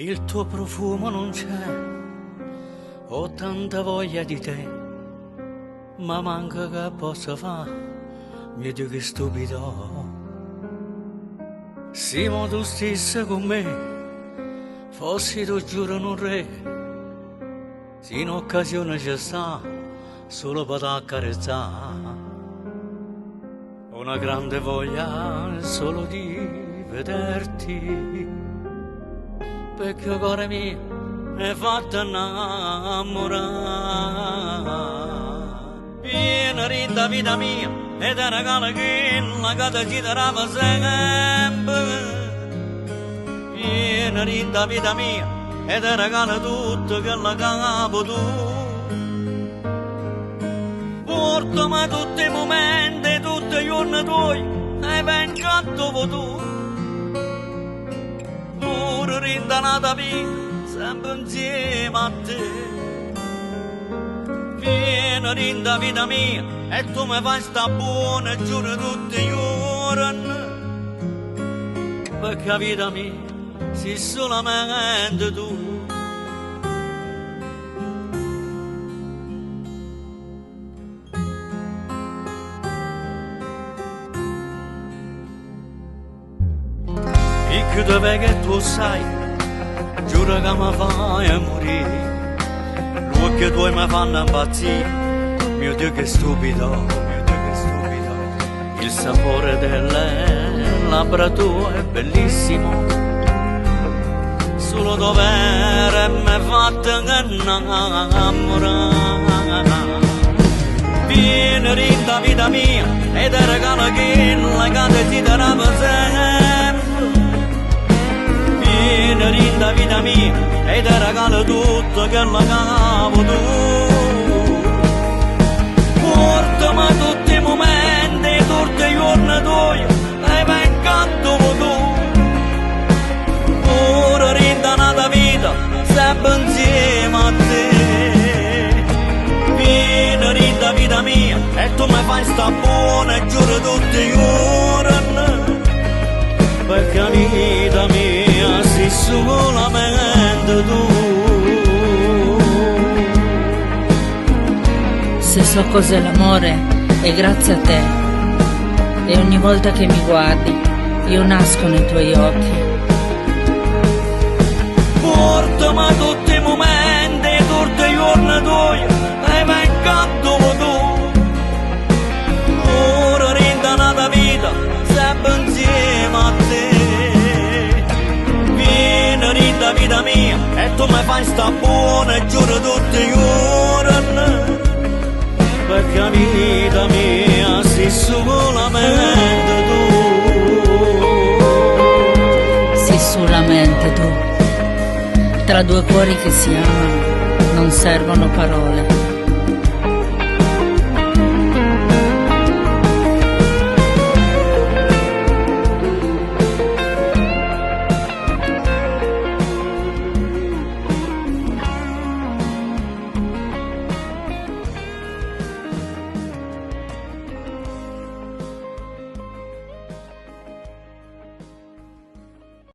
il tuo profumo non c'è, ho tanta voglia di te, ma manca che possa fare, mi dico che stupido. Se ma tu stessa con me, fossi tu giuro un re, se in occasione c'è sta, solo per accarezzare, una grande voglia solo di vederti, perché il cuore mio è fatto innamorare. Vieni rinda vita mia ed è regalo che la casa ci darà sempre. Vieni rinda vita mia ed è regalo tutto che la capo tu. Portami tutti i momenti, tutti i giorni tuoi e venga dove tu. Pure rindanata vita sempre insieme a te. Vieni rinda vita mia e tu mi fai sta buona giuro tutti i giorni, perché la vita mia sei solamente tu. E che dove che tu sai, giuro che mi fai morire. Lui che tu mi fanno impazzire, mio Dio che stupido, mio Dio che stupido. Il sapore delle labbra tue è bellissimo, solo dovere mi fatto innamorare. Vieni rinda vita mia ed è regalo che la casa ti darà per sempre. Vieni rinda vita mia ed è regalo tutto che la capo tu. Portami tutti i momenti, tutti i giorni tuoi e venga dove tu. Ora rinda nata vita sempre insieme a te. Vieni rinda vita mia e tu mi fai sta buona e giuro tutti i giorni, perché la vita mia sei solamente tu. Se so cos'è l'amore è grazie a te, e ogni volta che mi guardi io nasco nei tuoi occhi. Portami tutti i momenti, tutti i giorni tuoi e venga dove tu. Ora rinda nata vita sempre insieme a te. Vieni rinda vita mia e tu mi fai sta buona e giuro tutti i giorni, perché la vita mia sei solamente tu. Sei solamente tu. Tra due cuori che si amano non servono parole.